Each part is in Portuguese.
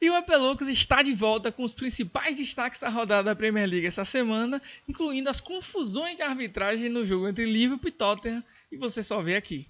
E o AP Loucos está de volta com os principais destaques da rodada da Premier League essa semana, incluindo as confusões de arbitragem no jogo entre Liverpool e Tottenham, e você só vê aqui.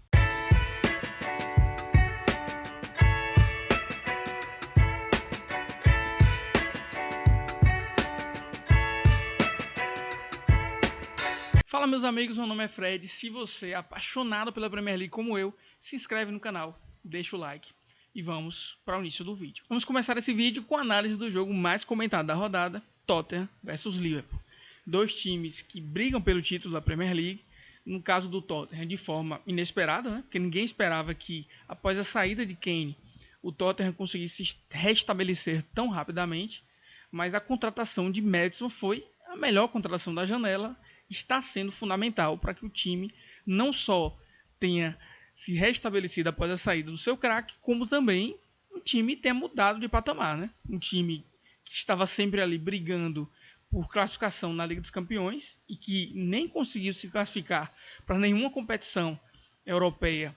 Fala meus amigos, meu nome é Fred. Se você é apaixonado pela Premier League como eu, se inscreve no canal, deixa o like e vamos para o início do vídeo. Vamos começar esse vídeo com a análise do jogo mais comentado da rodada, Tottenham versus Liverpool. Dois times que brigam pelo título da Premier League, no caso do Tottenham de forma inesperada, né? Porque ninguém esperava que após a saída de Kane, o Tottenham conseguisse se restabelecer tão rapidamente, mas a contratação de Maddison foi a melhor contratação da janela, está sendo fundamental para que o time não só tenha se restabelecido após a saída do seu craque, como também o time tenha mudado de patamar, né? Um time que estava sempre ali brigando por classificação na Liga dos Campeões e que nem conseguiu se classificar para nenhuma competição europeia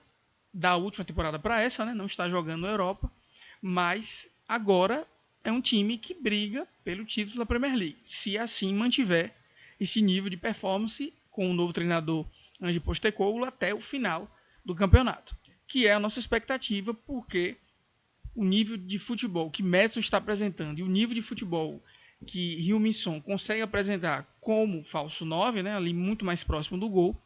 da última temporada para essa, né? Não está jogando na Europa, mas agora é um time que briga pelo título da Premier League, se assim mantiver esse nível de performance com o novo treinador Ange Postecoglou até o final do campeonato, que é a nossa expectativa, porque o nível de futebol que Maddison está apresentando e o nível de futebol que Heung-min-Son consegue apresentar como falso 9, né, ali muito mais próximo do gol,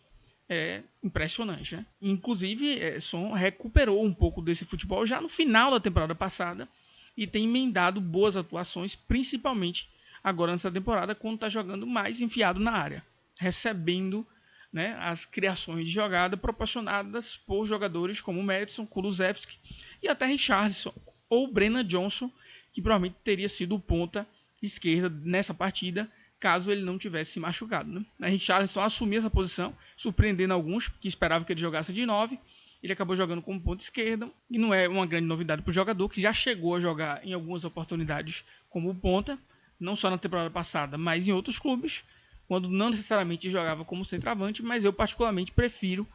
é impressionante, né? Inclusive, Son recuperou um pouco desse futebol já no final da temporada passada e tem emendado boas atuações, principalmente agora nessa temporada, quando está jogando mais enfiado na área, recebendo, né, as criações de jogada proporcionadas por jogadores como Maddison, Kulusevski e até Richarlison ou Brennan Johnson, que provavelmente teria sido o ponta esquerda nessa partida, caso ele não tivesse se machucado, né? A Richarlison assumiu essa posição, surpreendendo alguns que esperavam que ele jogasse de 9. Ele acabou jogando como ponta esquerda, e não é uma grande novidade para o jogador, que já chegou a jogar em algumas oportunidades como ponta, não só na temporada passada, mas em outros clubes, quando não necessariamente jogava como centroavante, mas eu particularmente prefiro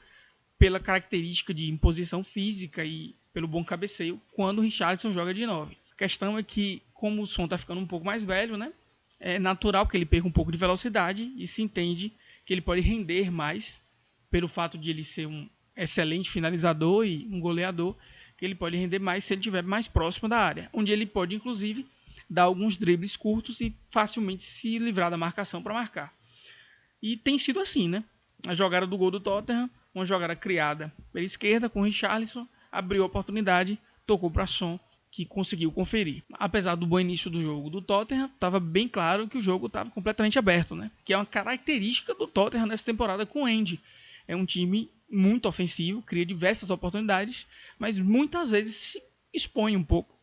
pela característica de imposição física e pelo bom cabeceio, quando o Richarlison joga de 9. A questão é que, como o Son está ficando um pouco mais velho, né, é natural que ele perca um pouco de velocidade e se entende que ele pode render mais pelo fato de ele ser um excelente finalizador e um goleador, que ele pode render mais se ele estiver mais próximo da área, onde ele pode, inclusive, dar alguns dribles curtos e facilmente se livrar da marcação para marcar. E tem sido assim, né? A jogada do gol do Tottenham, uma jogada criada pela esquerda com o Richarlison, abriu a oportunidade, tocou para Son, que conseguiu conferir. Apesar do bom início do jogo do Tottenham, estava bem claro que o jogo estava completamente aberto, né? Que é uma característica do Tottenham nessa temporada com o Andy. É um time muito ofensivo, cria diversas oportunidades, mas muitas vezes se expõe um pouco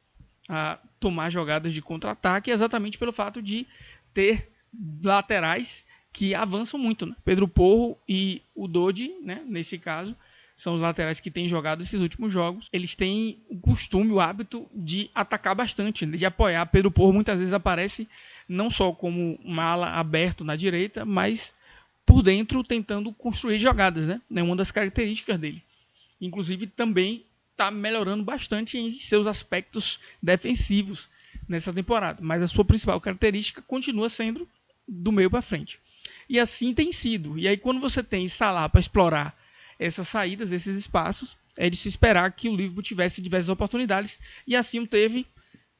a tomar jogadas de contra-ataque, exatamente pelo fato de ter laterais que avançam muito, né? Pedro Porro e o Dodi, né, nesse caso, são os laterais que têm jogado esses últimos jogos. Eles têm o costume, o hábito de atacar bastante, de apoiar. Pedro Porro muitas vezes aparece não só como um ala aberto na direita, mas por dentro tentando construir jogadas, né? É uma das características dele. Inclusive também está melhorando bastante em seus aspectos defensivos nessa temporada, mas a sua principal característica continua sendo do meio para frente. E assim tem sido. E aí quando você tem Salah para explorar essas saídas, esses espaços, é de se esperar que o Liverpool tivesse diversas oportunidades, e assim o teve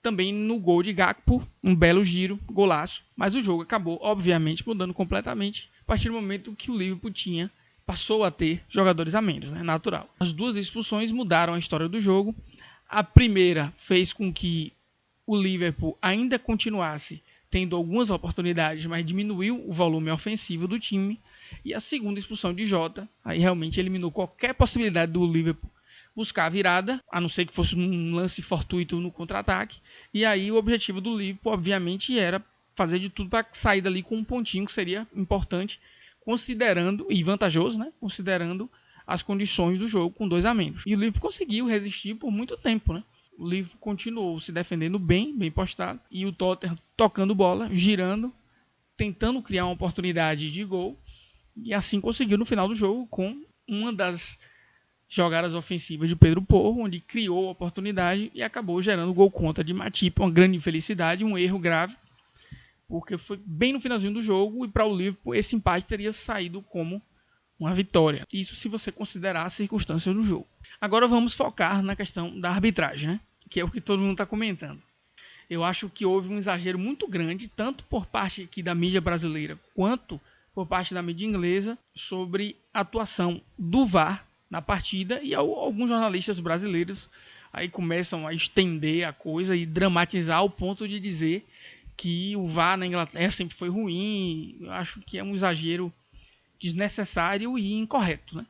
também no gol de Gakpo, um belo giro, golaço, mas o jogo acabou, obviamente, mudando completamente a partir do momento que o Liverpool passou a ter jogadores a menos, né? Natural. As duas expulsões mudaram a história do jogo. A primeira fez com que o Liverpool ainda continuasse tendo algumas oportunidades, mas diminuiu o volume ofensivo do time. E a segunda expulsão de Jota, aí realmente eliminou qualquer possibilidade do Liverpool buscar a virada, a não ser que fosse um lance fortuito no contra-ataque. E aí o objetivo do Liverpool, obviamente, era fazer de tudo para sair dali com um pontinho, que seria importante, considerando, e vantajoso, né? Considerando as condições do jogo com 2 a menos. E o Liverpool conseguiu resistir por muito tempo, né? O Liverpool continuou se defendendo bem postado, e o Tottenham tocando bola, girando, tentando criar uma oportunidade de gol, e assim conseguiu no final do jogo com uma das jogadas ofensivas de Pedro Porro, onde criou a oportunidade e acabou gerando o gol contra de Matip, uma grande infelicidade, um erro grave, porque foi bem no finalzinho do jogo e para o Liverpool esse empate teria saído como uma vitória. Isso se você considerar as circunstâncias do jogo. Agora vamos focar na questão da arbitragem, né? Que é o que todo mundo está comentando. Eu acho que houve um exagero muito grande, tanto por parte aqui da mídia brasileira, quanto por parte da mídia inglesa, sobre a atuação do VAR na partida, e alguns jornalistas brasileiros aí começam a estender a coisa e dramatizar ao ponto de dizer que o VAR na Inglaterra sempre foi ruim. Eu acho que é um exagero desnecessário e incorreto, né?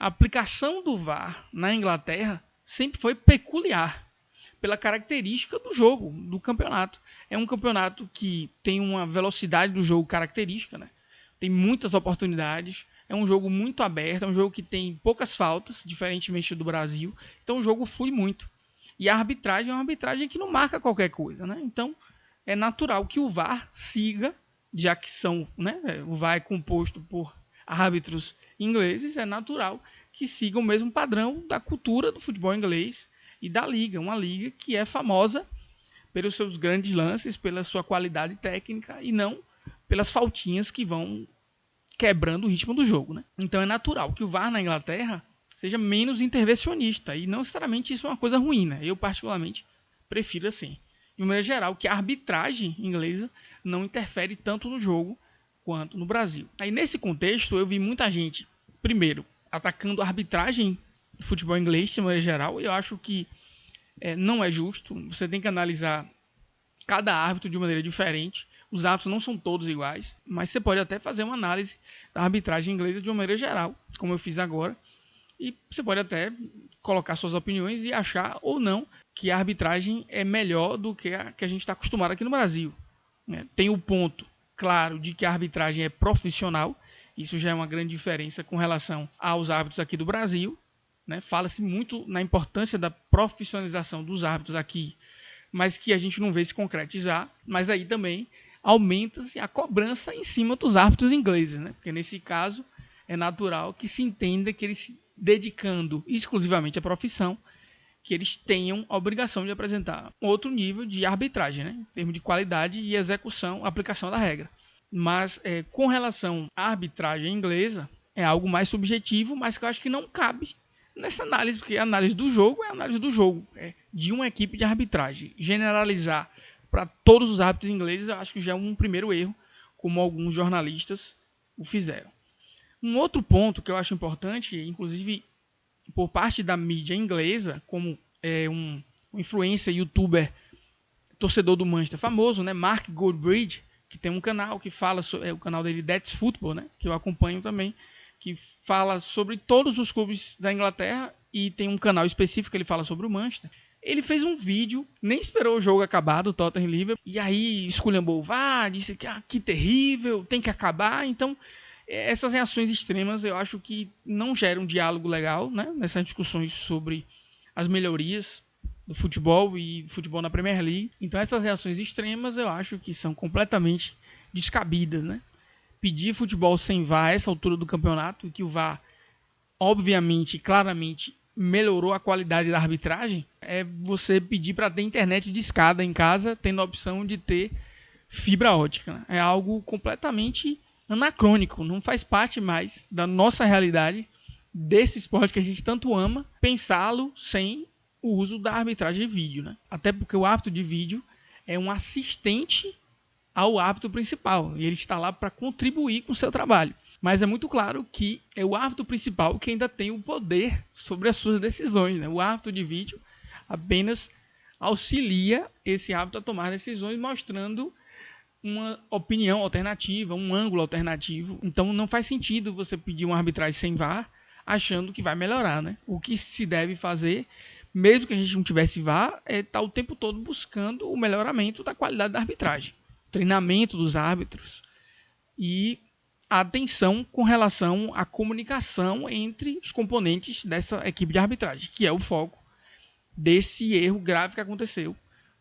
A aplicação do VAR na Inglaterra sempre foi peculiar, pela característica do jogo, do campeonato. É um campeonato que tem uma velocidade do jogo característica, né? Tem muitas oportunidades, é um jogo muito aberto, é um jogo que tem poucas faltas, diferentemente do Brasil. Então o jogo flui muito. E a arbitragem é uma arbitragem que não marca qualquer coisa, né? Então é natural que o VAR siga, já que o VAR é composto por árbitros ingleses, é natural que siga o mesmo padrão da cultura do futebol inglês e da liga, uma liga que é famosa pelos seus grandes lances, pela sua qualidade técnica e não pelas faltinhas que vão quebrando o ritmo do jogo, né? Então é natural que o VAR na Inglaterra seja menos intervencionista, e não necessariamente isso é uma coisa ruim, né? Eu particularmente prefiro assim. De maneira geral, que a arbitragem inglesa não interfere tanto no jogo quanto no Brasil. Aí nesse contexto eu vi muita gente, primeiro, atacando a arbitragem do futebol inglês de maneira geral. Eu acho que não é justo. Você tem que analisar cada árbitro de maneira diferente. Os árbitros não são todos iguais, mas você pode até fazer uma análise da arbitragem inglesa de uma maneira geral, como eu fiz agora. E você pode até colocar suas opiniões e achar ou não que a arbitragem é melhor do que a que a gente está acostumado aqui no Brasil. Tem o ponto claro de que a arbitragem é profissional. Isso já é uma grande diferença com relação aos árbitros aqui do Brasil. Fala-se muito na importância da profissionalização dos árbitros aqui, mas que a gente não vê se concretizar. Mas aí também aumenta-se a cobrança em cima dos árbitros ingleses, né? Porque nesse caso é natural que se entenda que eles, se dedicando exclusivamente à profissão, que eles tenham a obrigação de apresentar outro nível de arbitragem, né? Em termos de qualidade e execução, aplicação da regra. Mas com relação à arbitragem inglesa, é algo mais subjetivo, mas que eu acho que não cabe nessa análise, porque a análise do jogo é a análise do jogo, de uma equipe de arbitragem. Generalizar para todos os árbitros ingleses, eu acho que já é um primeiro erro, como alguns jornalistas o fizeram. Um outro ponto que eu acho importante, inclusive por parte da mídia inglesa, como um influencer, youtuber, torcedor do Manchester famoso, né, Mark Goldbridge, que tem um canal que fala sobre o canal dele, That's Football, né, que eu acompanho também, que fala sobre todos os clubes da Inglaterra, e tem um canal específico que ele fala sobre o Manchester. Ele fez um vídeo, nem esperou o jogo acabar do Tottenham e Liverpool, e aí esculhambou o VAR, disse que terrível, tem que acabar. Então essas reações extremas eu acho que não geram um diálogo legal, né, nessas discussões sobre as melhorias do futebol e do futebol na Premier League. Então essas reações extremas eu acho que são completamente descabidas, né? Pedir futebol sem VAR a essa altura do campeonato, e que o VAR obviamente, claramente melhorou a qualidade da arbitragem, é você pedir para ter internet de escada em casa, tendo a opção de ter fibra ótica, né? É algo completamente anacrônico, não faz parte mais da nossa realidade, desse esporte que a gente tanto ama, pensá-lo sem o uso da arbitragem de vídeo, né? Até porque o árbitro de vídeo é um assistente ao árbitro principal, e ele está lá para contribuir com o seu trabalho. Mas é muito claro que é o árbitro principal que ainda tem o poder sobre as suas decisões, né? O árbitro de vídeo apenas auxilia esse árbitro a tomar decisões, mostrando uma opinião alternativa, um ângulo alternativo. Então não faz sentido você pedir uma arbitragem sem VAR achando que vai melhorar, né? O que se deve fazer, mesmo que a gente não tivesse VAR, é estar o tempo todo buscando o melhoramento da qualidade da arbitragem, treinamento dos árbitros e a atenção com relação à comunicação entre os componentes dessa equipe de arbitragem, que é o foco desse erro grave que aconteceu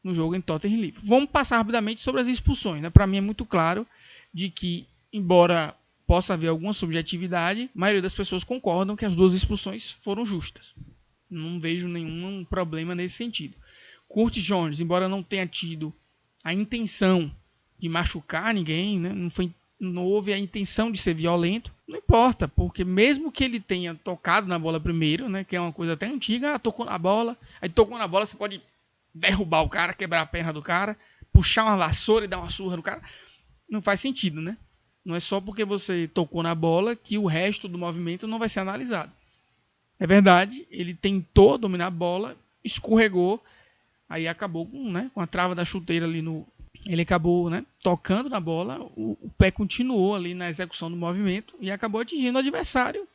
no jogo em Tottenham Liverpool. Vamos passar rapidamente sobre as expulsões, né? Para mim é muito claro de que, embora possa haver alguma subjetividade, a maioria das pessoas concordam que as 2 expulsões foram justas. Não vejo nenhum problema nesse sentido. Curtis Jones, embora não tenha tido a intenção de machucar ninguém, né? Não houve a intenção de ser violento, não importa, porque mesmo que ele tenha tocado na bola primeiro, né, que é uma coisa até antiga, tocou na bola, aí tocou na bola, você pode derrubar o cara, quebrar a perna do cara, puxar uma vassoura e dar uma surra no cara, não faz sentido, né? Não é só porque você tocou na bola que o resto do movimento não vai ser analisado. É verdade, ele tentou dominar a bola, escorregou, aí acabou com a trava da chuteira ali no... Ele acabou, né, tocando na bola, o pé continuou ali na execução do movimento e acabou atingindo o adversário.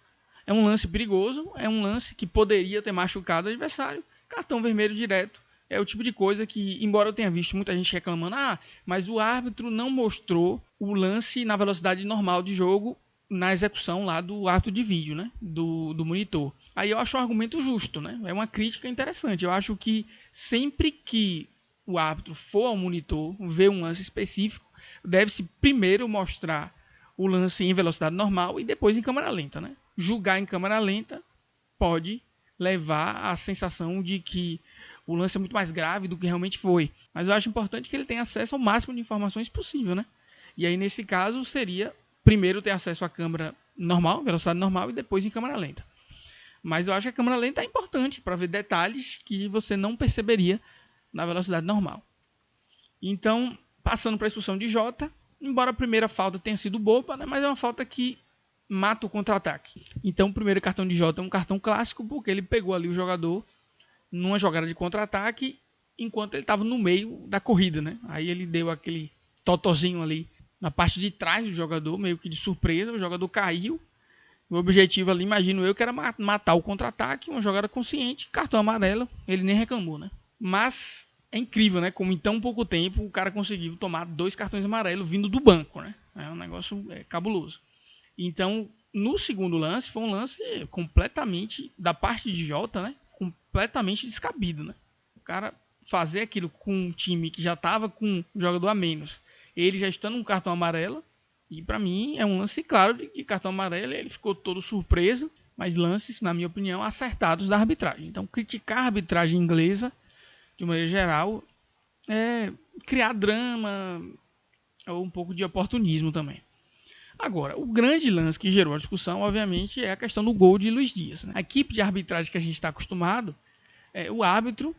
É um lance perigoso, é um lance que poderia ter machucado o adversário. Cartão vermelho direto. É o tipo de coisa que, embora eu tenha visto muita gente reclamando, mas o árbitro não mostrou o lance na velocidade normal de jogo na execução lá do árbitro de vídeo, né, do monitor. Aí eu acho um argumento justo, né? É uma crítica interessante. Eu acho que sempre que o árbitro for ao monitor, ver um lance específico, deve-se primeiro mostrar o lance em velocidade normal e depois em câmera lenta, né? Julgar em câmera lenta pode levar à sensação de que o lance é muito mais grave do que realmente foi. Mas eu acho importante que ele tenha acesso ao máximo de informações possível, né? E aí, nesse caso, seria primeiro ter acesso à câmera normal, velocidade normal, e depois em câmera lenta. Mas eu acho que a câmera lenta é importante para ver detalhes que você não perceberia na velocidade normal. Então, passando para a expulsão de Jota, embora a primeira falta tenha sido boba, né, mas é uma falta que mata o contra-ataque. Então, o primeiro cartão de Jota é um cartão clássico, porque ele pegou ali o jogador numa jogada de contra-ataque, enquanto ele estava no meio da corrida, né? Aí ele deu aquele totozinho ali na parte de trás do jogador, meio que de surpresa, o jogador caiu. O objetivo ali, imagino eu, que era matar o contra-ataque, uma jogada consciente, cartão amarelo, ele nem reclamou, né? Mas é incrível, né? Como em tão pouco tempo o cara conseguiu tomar 2 cartões amarelos vindo do banco, né? É um negócio cabuloso. Então, no segundo lance, foi um lance completamente, da parte de Jota, né? Completamente descabido, né? O cara fazer aquilo com um time que já estava com um jogador a menos, ele já estando um cartão amarelo, e para mim é um lance claro de cartão amarelo, ele ficou todo surpreso, mas lances, na minha opinião, acertados da arbitragem. Então, criticar a arbitragem inglesa, de maneira geral, é criar drama ou um pouco de oportunismo também. Agora, o grande lance que gerou a discussão, obviamente, é a questão do gol de Luiz Dias, né? A equipe de arbitragem que a gente está acostumado é o árbitro,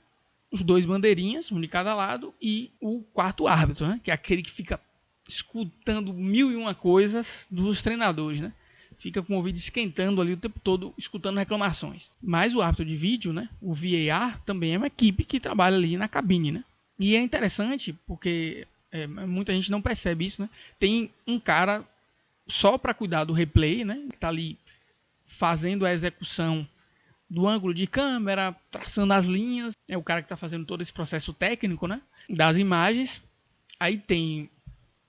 os 2 bandeirinhas, um de cada lado, e o quarto árbitro, né? Que é aquele que fica escutando 1001 coisas dos treinadores, né? Fica com o ouvido esquentando ali o tempo todo, escutando reclamações. Mas o árbitro de vídeo, né? O VAR, também é uma equipe que trabalha ali na cabine, né? E é interessante porque muita gente não percebe isso, né? Tem um cara só para cuidar do replay, né? Que está ali fazendo a execução do ângulo de câmera, traçando as linhas. É o cara que está fazendo todo esse processo técnico, né? Das imagens. Aí tem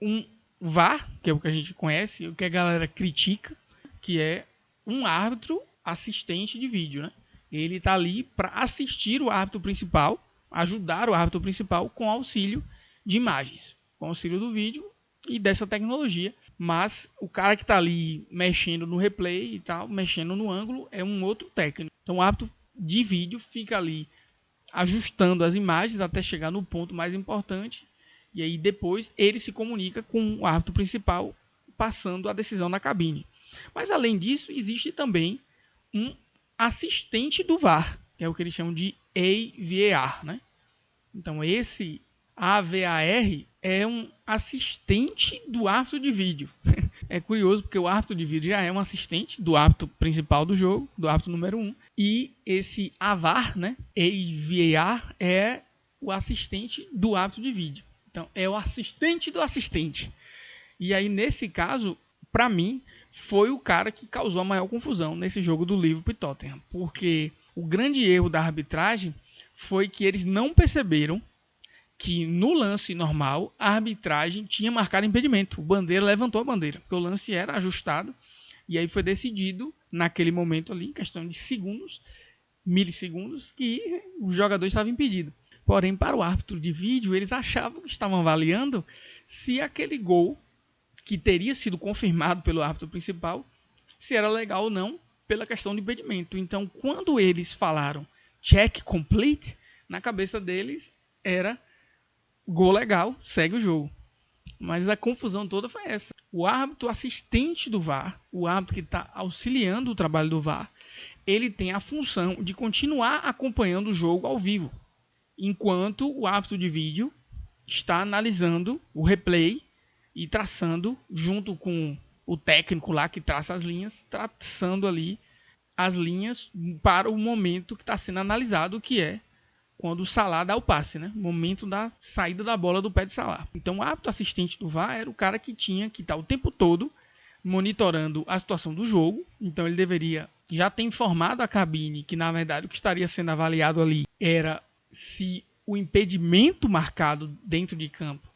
um VAR, que é o que a gente conhece, o que a galera critica, que é um árbitro assistente de vídeo, né? Ele está ali para assistir o árbitro principal, ajudar o árbitro principal com auxílio de imagens, com auxílio do vídeo e dessa tecnologia. Mas o cara que está ali mexendo no replay e tal, mexendo no ângulo, é um outro técnico. Então o árbitro de vídeo fica ali ajustando as imagens até chegar no ponto mais importante. E aí depois ele se comunica com o árbitro principal, passando a decisão na cabine. Mas além disso, existe também um assistente do VAR, que é o que eles chamam de AVAR, né? Então esse AVAR é um assistente do árbitro de vídeo. É curioso porque o árbitro de vídeo já é um assistente do árbitro principal do jogo, do árbitro número 1. E esse AVAR, né, AVAR, é o assistente do árbitro de vídeo. Então, é o assistente do assistente. E aí, nesse caso, para mim, foi o cara que causou a maior confusão nesse jogo do Liverpool e Tottenham. Porque o grande erro da arbitragem foi que eles não perceberam que no lance normal a arbitragem tinha marcado impedimento. O bandeira levantou a bandeira, porque o lance era ajustado. E aí foi decidido, naquele momento ali, em questão de segundos, milissegundos, que o jogador estava impedido. Porém, para o árbitro de vídeo, eles achavam que estavam avaliando se aquele gol que teria sido confirmado pelo árbitro principal, se era legal ou não pela questão de impedimento. Então, quando eles falaram check complete, na cabeça deles era gol legal, segue o jogo. Mas a confusão toda foi essa. O árbitro assistente do VAR, o árbitro que está auxiliando o trabalho do VAR, ele tem a função de continuar acompanhando o jogo ao vivo, enquanto o árbitro de vídeo está analisando o replay e traçando, junto com o técnico lá que traça as linhas, traçando ali as linhas para o momento que está sendo analisado, que é quando o Salah dá o passe, né? O momento da saída da bola do pé de Salah. Então o árbitro assistente do VAR era o cara que tinha que estar o tempo todo monitorando a situação do jogo. Então ele deveria já ter informado a cabine que, na verdade, o que estaria sendo avaliado ali era se o impedimento marcado dentro de campo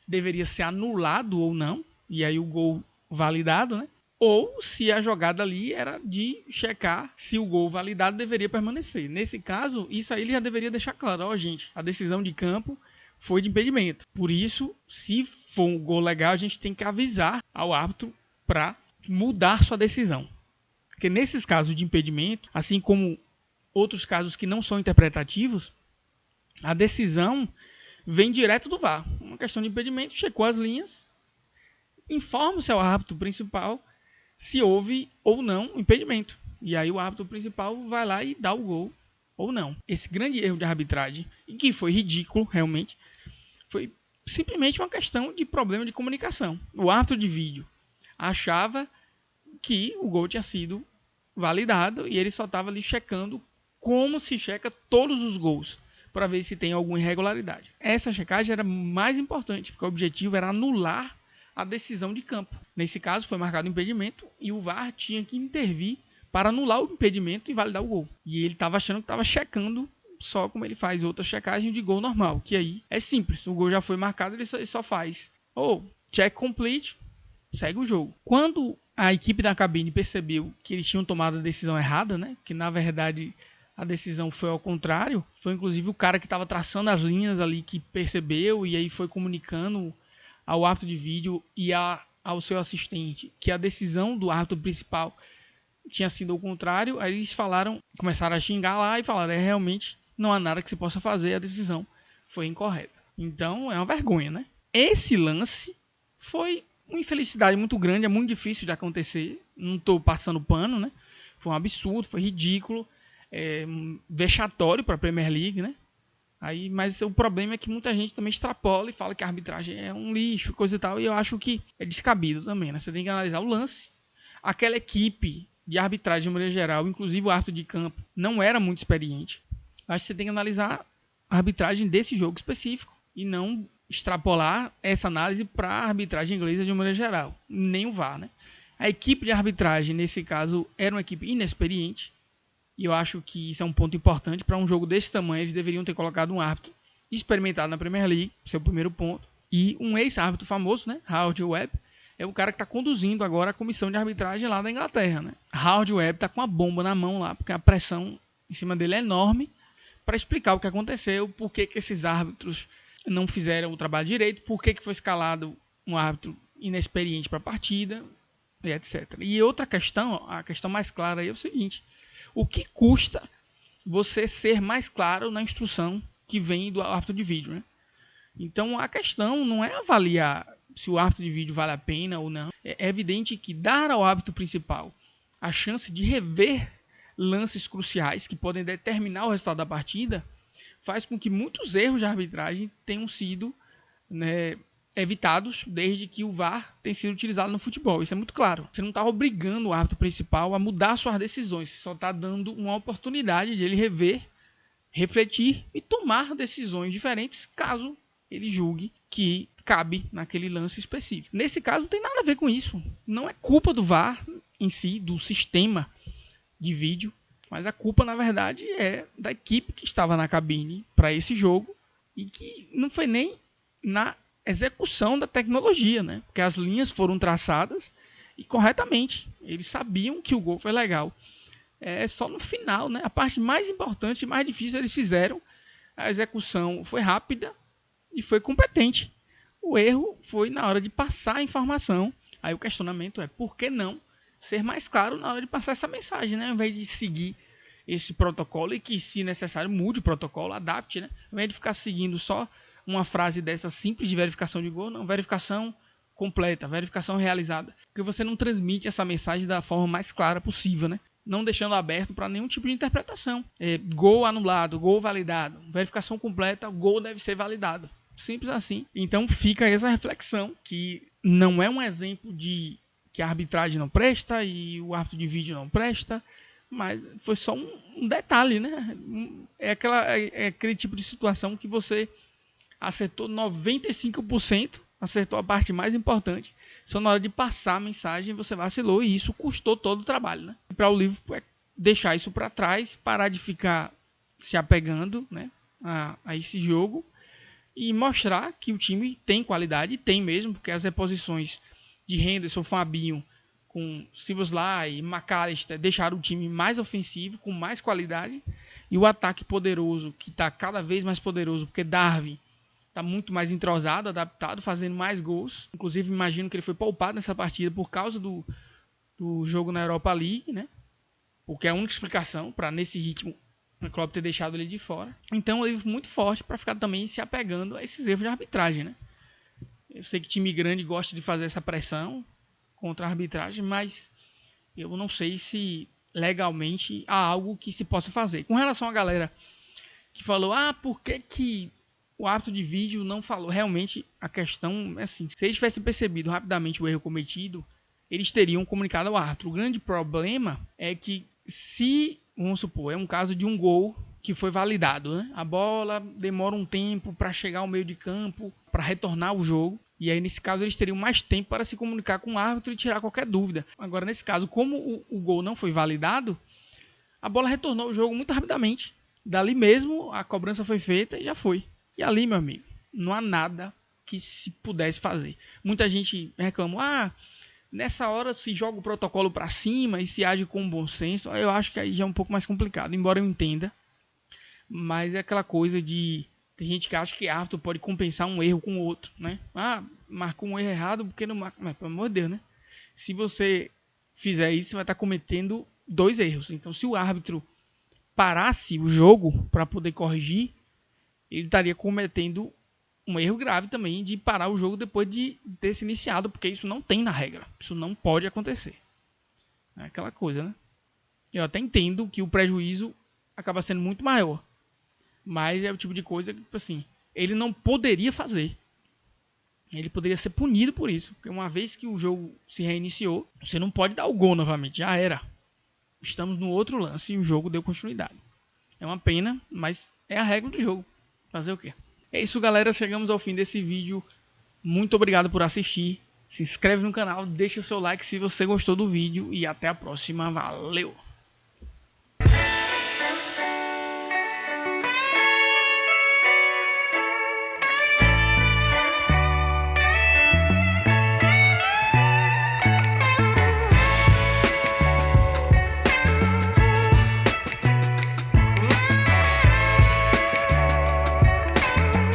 deveria ser anulado ou não, e aí o gol validado, né? Ou se a jogada ali era de checar se o gol validado deveria permanecer. Nesse caso, isso aí ele já deveria deixar claro. Ó, gente, a decisão de campo foi de impedimento. Por isso, se for um gol legal, a gente tem que avisar ao árbitro para mudar sua decisão. Porque nesses casos de impedimento, assim como outros casos que não são interpretativos, a decisão vem direto do VAR. Uma questão de impedimento, checou as linhas, informa-se ao árbitro principal se houve ou não impedimento. E aí o árbitro principal vai lá e dá o gol ou não. Esse grande erro de arbitragem, e que foi ridículo realmente, foi simplesmente uma questão de problema de comunicação. O árbitro de vídeo achava que o gol tinha sido validado e ele só estava ali checando como se checa todos os gols, para ver se tem alguma irregularidade. Essa checagem era mais importante, porque o objetivo era anular a decisão de campo. Nesse caso, foi marcado o impedimento e o VAR tinha que intervir para anular o impedimento e validar o gol. E ele estava achando que estava checando só como ele faz outra checagem de gol normal, que aí é simples. O gol já foi marcado, ele só faz check complete, segue o jogo. Quando a equipe da cabine percebeu que eles tinham tomado a decisão errada, né? Que na verdade a decisão foi ao contrário, foi inclusive o cara que estava traçando as linhas ali que percebeu e aí foi comunicando ao árbitro de vídeo e ao seu assistente que a decisão do árbitro principal tinha sido ao contrário. Aí eles começaram a xingar lá e falaram, realmente não há nada que se possa fazer, a decisão foi incorreta. Então é uma vergonha, né? Esse lance foi uma infelicidade muito grande, é muito difícil de acontecer, não estou passando pano, né? Foi um absurdo, foi ridículo, vexatório para a Premier League, né? Aí, mas o problema é que muita gente também extrapola e fala que a arbitragem é um lixo, coisa e tal, e eu acho que é descabido também, né? Você tem que analisar o lance. Aquela equipe de arbitragem de maneira geral, inclusive o árbitro de campo, não era muito experiente. Acho que você tem que analisar a arbitragem desse jogo específico e não extrapolar essa análise para a arbitragem inglesa de maneira geral, nem o VAR, né? A equipe de arbitragem, nesse caso, era uma equipe inexperiente, e eu acho que isso é um ponto importante. Para um jogo desse tamanho, eles deveriam ter colocado um árbitro experimentado na Premier League, seu primeiro ponto, e um ex-árbitro famoso, né? Howard Webb, é o cara que está conduzindo agora a comissão de arbitragem lá da Inglaterra, né? Howard Webb está com a bomba na mão lá, porque a pressão em cima dele é enorme, para explicar o que aconteceu, por que esses árbitros não fizeram o trabalho direito, por que foi escalado um árbitro inexperiente para a partida, e etc. E outra questão, a questão mais clara aí é o seguinte: o que custa você ser mais claro na instrução que vem do árbitro de vídeo, né? Então a questão não é avaliar se o árbitro de vídeo vale a pena ou não. É evidente que dar ao árbitro principal a chance de rever lances cruciais que podem determinar o resultado da partida faz com que muitos erros de arbitragem tenham sido, né, evitados desde que o VAR tem sido utilizado no futebol. Isso é muito claro. Você não está obrigando o árbitro principal a mudar suas decisões. Você só está dando uma oportunidade de ele rever, refletir e tomar decisões diferentes caso ele julgue que cabe naquele lance específico. Nesse caso não tem nada a ver com isso. Não é culpa do VAR em si, do sistema de vídeo, mas a culpa na verdade é da equipe que estava na cabine para esse jogo e que não foi nem na execução da tecnologia, né? Porque as linhas foram traçadas e corretamente. Eles sabiam que o gol foi legal. É só no final, né? A parte mais importante e mais difícil eles fizeram. A execução foi rápida e foi competente. O erro foi na hora de passar a informação Aí o questionamento é, por que não ser mais claro na hora de passar essa mensagem, né? Ao invés de seguir esse protocolo e que, se necessário, mude o protocolo, adapte, né? Ao invés de ficar seguindo só uma frase dessa simples de verificação de gol, não, verificação completa, verificação realizada. Porque você não transmite essa mensagem da forma mais clara possível, né? Não deixando aberto para nenhum tipo de interpretação. Gol anulado, gol validado, verificação completa, gol deve ser validado. Simples assim. Então fica essa reflexão, que não é um exemplo de que a arbitragem não presta e o árbitro de vídeo não presta, mas foi só um detalhe, né? É aquele tipo de situação que você acertou 95%, acertou a parte mais importante, só na hora de passar a mensagem você vacilou e isso custou todo o trabalho, né? Para o Liverpool é deixar isso para trás, parar de ficar se apegando, né, a esse jogo e mostrar que o time tem qualidade, tem mesmo, porque as reposições de Henderson, Fabinho, com Szoboszlai e McAllister deixaram o time mais ofensivo, com mais qualidade, e o ataque poderoso, que está cada vez mais poderoso, porque Darwin está muito mais entrosado, adaptado, fazendo mais gols. Inclusive, imagino que ele foi poupado nessa partida por causa do jogo na Europa League, né? Porque é a única explicação para, nesse ritmo, o Klopp ter deixado ele de fora. Então, ele é muito forte para ficar também se apegando a esses erros de arbitragem, né? Eu sei que time grande gosta de fazer essa pressão contra a arbitragem, mas eu não sei se legalmente há algo que se possa fazer. Com relação à galera que falou, por que o árbitro de vídeo não falou? Realmente a questão é assim, se eles tivessem percebido rapidamente o erro cometido, eles teriam comunicado ao árbitro. O grande problema é que, se, vamos supor, é um caso de um gol que foi validado, né? A bola demora um tempo para chegar ao meio de campo, para retornar o jogo, e aí nesse caso eles teriam mais tempo para se comunicar com o árbitro e tirar qualquer dúvida. Agora, nesse caso, como o gol não foi validado, a bola retornou ao jogo muito rapidamente. Dali mesmo a cobrança foi feita e já foi. E ali, meu amigo, não há nada que se pudesse fazer. Muita gente reclamou, nessa hora se joga o protocolo para cima e se age com bom senso. Eu acho que aí já é um pouco mais complicado, embora eu entenda. Mas é aquela coisa de... Tem gente que acha que árbitro pode compensar um erro com o outro, né? Marcou um erro errado porque não marca. Mas, pelo amor de Deus, né? Se você fizer isso, você vai estar cometendo 2 erros. Então, se o árbitro parasse o jogo para poder corrigir, ele estaria cometendo um erro grave também de parar o jogo depois de ter se iniciado, porque isso não tem na regra. Isso não pode acontecer. É aquela coisa, né? Eu até entendo que o prejuízo acaba sendo muito maior, mas é o tipo de coisa que, assim, ele não poderia fazer. Ele poderia ser punido por isso, porque uma vez que o jogo se reiniciou, você não pode dar o gol novamente, já era. Estamos no outro lance e o jogo deu continuidade. É uma pena, mas é a regra do jogo. Fazer o quê? É isso, galera. Chegamos ao fim desse vídeo. Muito obrigado por assistir. Se inscreve no canal, deixa seu like se você gostou do vídeo e até a próxima. Valeu!